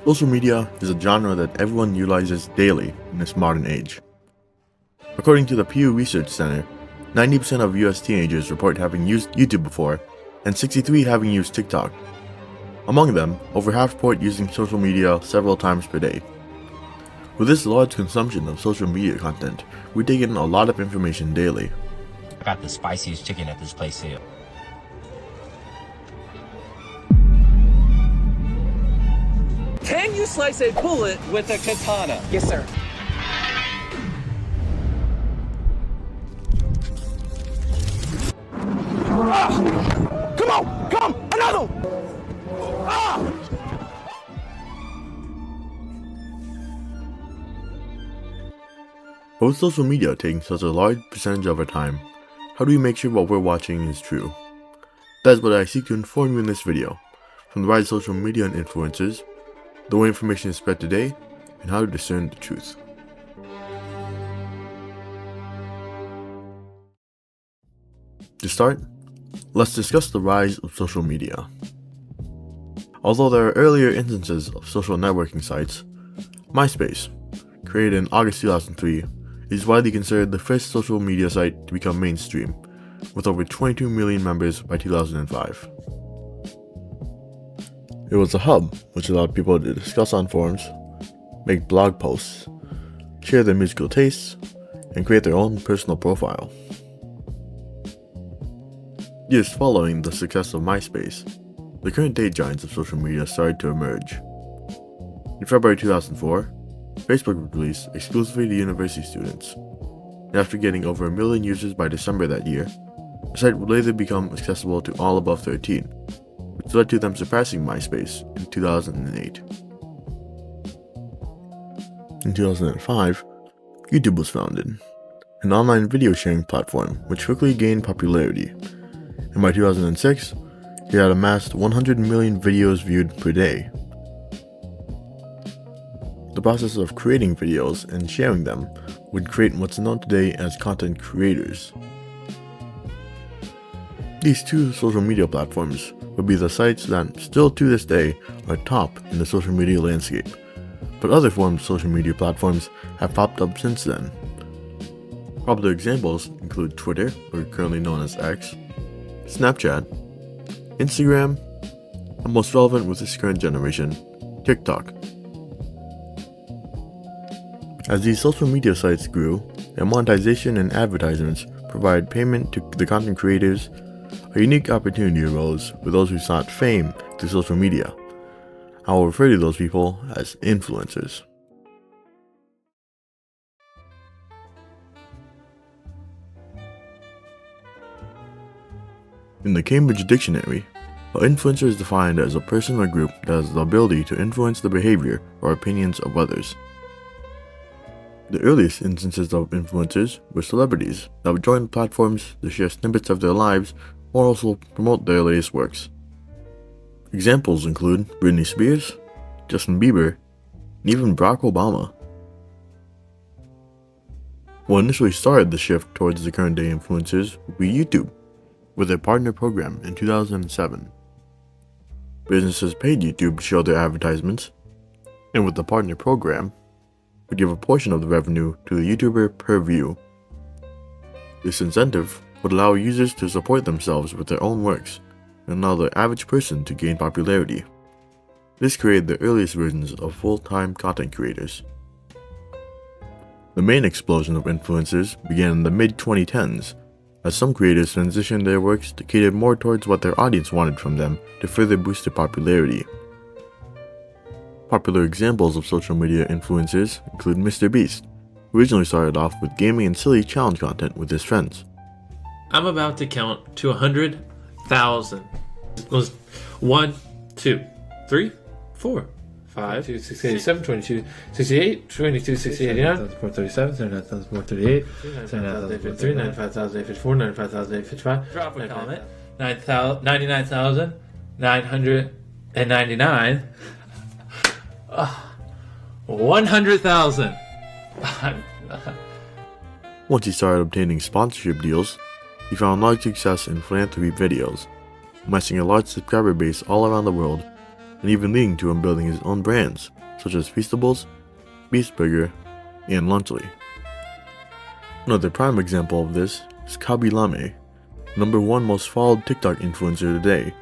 Social media is a genre that everyone utilizes daily in this modern age. According to the Pew Research Center, 90% of US teenagers report having used YouTube before, and 63% having used TikTok. Among them, over half report using social media several times per day. With this large consumption of social media content, we take in a lot of information daily. I got the spiciest chicken at this place here. Can you slice a bullet with a katana? Yes, sir. Come on! Come! Another one! But with social media taking such a large percentage of our time, how do we make sure what we're watching is true? That is what I seek to inform you in this video, from the rise of social media and influencers, the way information is spread today, and how to discern the truth. To start, let's discuss the rise of social media. Although there are earlier instances of social networking sites, MySpace, created in August 2003, is widely considered the first social media site to become mainstream, with over 22 million members by 2005. It was a hub which allowed people to discuss on forums, make blog posts, share their musical tastes, and create their own personal profile. Years following the success of MySpace, the current day giants of social media started to emerge. In February 2004, Facebook was released exclusively to university students, and after getting over 1 million users by December that year, the site would later become accessible to all above 13, which led to them surpassing MySpace in 2008. In 2005, YouTube was founded, an online video sharing platform which quickly gained popularity, and by 2006, it had amassed 100 million videos viewed per day. The process of creating videos and sharing them would create what's known today as content creators. These two social media platforms would be the sites that still to this day are top in the social media landscape, but other forms of social media platforms have popped up since then. Popular examples include Twitter, or currently known as X, Snapchat, Instagram, and most relevant with this current generation, TikTok. As these social media sites grew, and monetization and advertisements provided payment to the content creators, a unique opportunity arose for those who sought fame through social media. I will refer to those people as influencers. In the Cambridge Dictionary, an influencer is defined as a person or group that has the ability to influence the behavior or opinions of others. The earliest instances of influencers were celebrities that would join platforms to share snippets of their lives or also promote their latest works. Examples include Britney Spears, Justin Bieber, and even Barack Obama. What initially started the shift towards the current day influencers would be YouTube, with their partner program in 2007. Businesses paid YouTube to show their advertisements, and with the partner program, would give a portion of the revenue to the YouTuber per view. This incentive would allow users to support themselves with their own works, and allow the average person to gain popularity. This created the earliest versions of full-time content creators. The main explosion of influencers began in the mid-2010s, as some creators transitioned their works to cater more towards what their audience wanted from them to further boost their popularity. Popular examples of social media influencers include MrBeast, who originally started off with gaming and silly challenge content with his friends. I'm about to count to 100,000. It goes 1, 2, 3, 4, 5, 22, 687, 22, 68, 22, 68, 89, 437, 79,438, 79,053, 95,854, 95,855. drop a comment. 99,999. 100,000. Once he started obtaining sponsorship deals, he found large success in philanthropy videos, amassing a large subscriber base all around the world, and even leading to him building his own brands, such as Feastables, Beast Burger, and Lunchly. Another prime example of this is Kabi Lame, #1 most followed TikTok influencer today.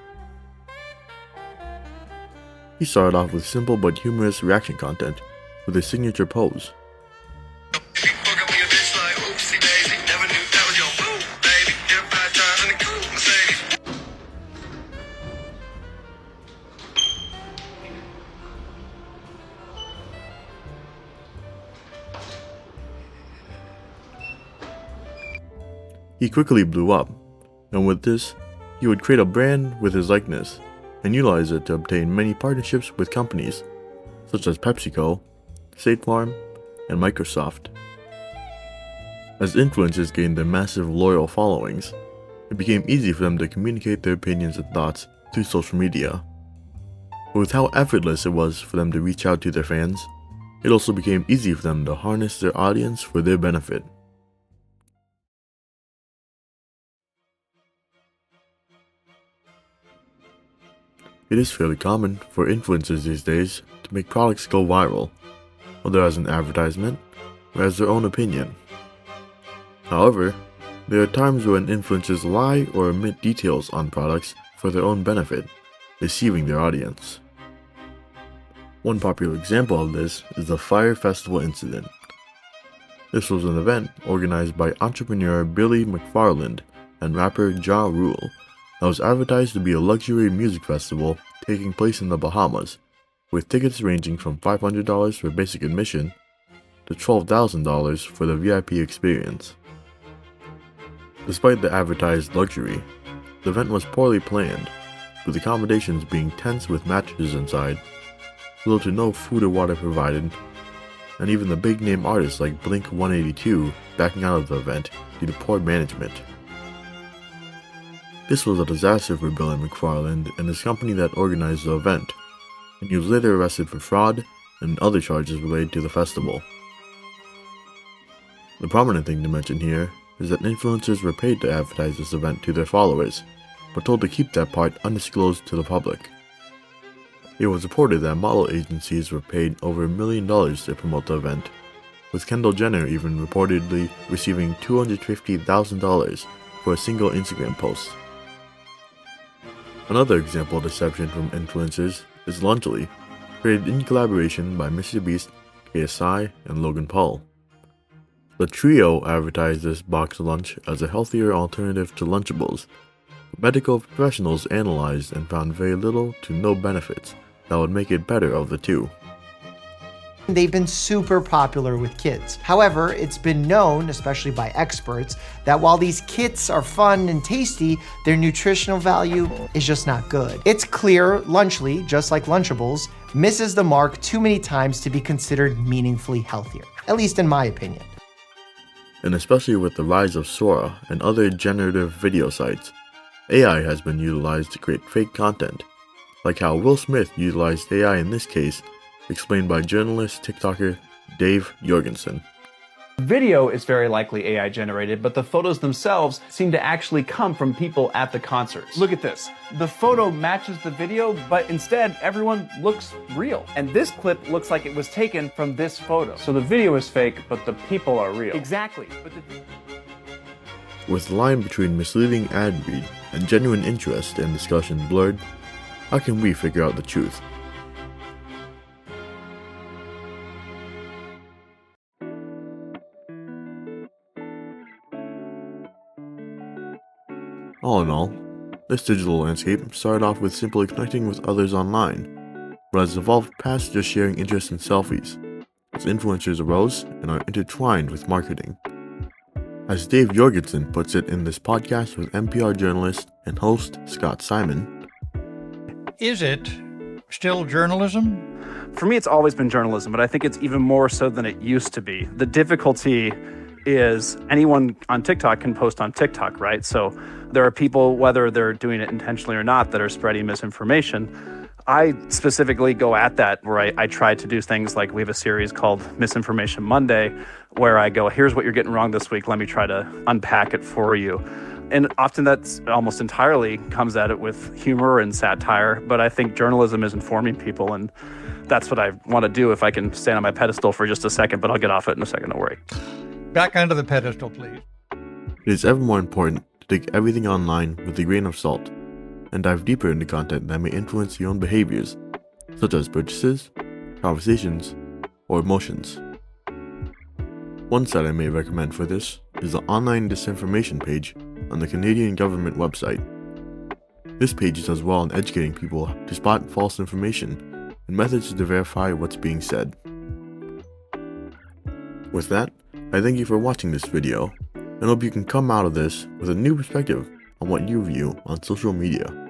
He started off with simple but humorous reaction content with his signature pose. He quickly blew up, and with this, he would create a brand with his likeness and utilize it to obtain many partnerships with companies such as PepsiCo, State Farm, and Microsoft. As influencers gained their massive loyal followings, it became easy for them to communicate their opinions and thoughts through social media. But with how effortless it was for them to reach out to their fans, it also became easy for them to harness their audience for their benefit. It is fairly common for influencers these days to make products go viral, whether as an advertisement or as their own opinion. However, there are times when influencers lie or omit details on products for their own benefit, deceiving their audience. One popular example of this is the Fire Festival incident. This was an event organized by entrepreneur Billy McFarland and rapper Ja Rule that was advertised to be a luxury music festival taking place in the Bahamas, with tickets ranging from $500 for basic admission to $12,000 for the VIP experience. Despite the advertised luxury, the event was poorly planned, with accommodations being tents with mattresses inside, little to no food or water provided, and even the big-name artists like Blink-182 backing out of the event due to poor management. This was a disaster for Billy McFarland and his company that organized the event, and he was later arrested for fraud and other charges related to the festival. The prominent thing to mention here is that influencers were paid to advertise this event to their followers, but told to keep that part undisclosed to the public. It was reported that model agencies were paid over $1 million to promote the event, with Kendall Jenner even reportedly receiving $250,000 for a single Instagram post. Another example of deception from influencers is Lunchly, created in collaboration by MrBeast, KSI, and Logan Paul. The trio advertised this box lunch as a healthier alternative to Lunchables, but medical professionals analyzed and found very little to no benefits that would make it better of the two. They've been super popular with kids. However, it's been known, especially by experts, that while these kits are fun and tasty, their nutritional value is just not good. It's clear Lunchly, just like Lunchables, misses the mark too many times to be considered meaningfully healthier, at least in my opinion. And especially with the rise of Sora and other generative video sites, AI has been utilized to create fake content, like how Will Smith utilized AI in this case, explained by journalist TikToker Dave Jorgensen. Video is very likely AI generated, but the photos themselves seem to actually come from people at the concerts. Look at this. The photo matches the video, but instead everyone looks real. And this clip looks like it was taken from this photo. So the video is fake, but the people are real. Exactly. With the line between misleading ad read and genuine interest and discussion blurred, how can we figure out the truth? All in all, this digital landscape started off with simply connecting with others online, but has evolved past just sharing interests in selfies, as influencers arose and are intertwined with marketing. As Dave Jorgensen puts it in this podcast with NPR journalist and host Scott Simon, is it still journalism? For me, it's always been journalism, but I think it's even more so than it used to be. The difficulty is anyone on TikTok can post on TikTok, right? So there are people, whether they're doing it intentionally or not, that are spreading misinformation. I specifically go at that where I try to do things like we have a series called Misinformation Monday, where I go, here's what you're getting wrong this week. Let me try to unpack it for you. And often that's almost entirely comes at it with humor and satire. But I think journalism is informing people, and that's what I want to do if I can stand on my pedestal for just a second, but I'll get off it in a second, don't worry. Back onto the pedestal, please. It is ever more important to take everything online with a grain of salt and dive deeper into content that may influence your own behaviors, such as purchases, conversations, or emotions. One site I may recommend for this is the Online Disinformation page on the Canadian government website. This page does well in educating people to spot false information and methods to verify what's being said. With that, I thank you for watching this video, and hope you can come out of this with a new perspective on what you view on social media.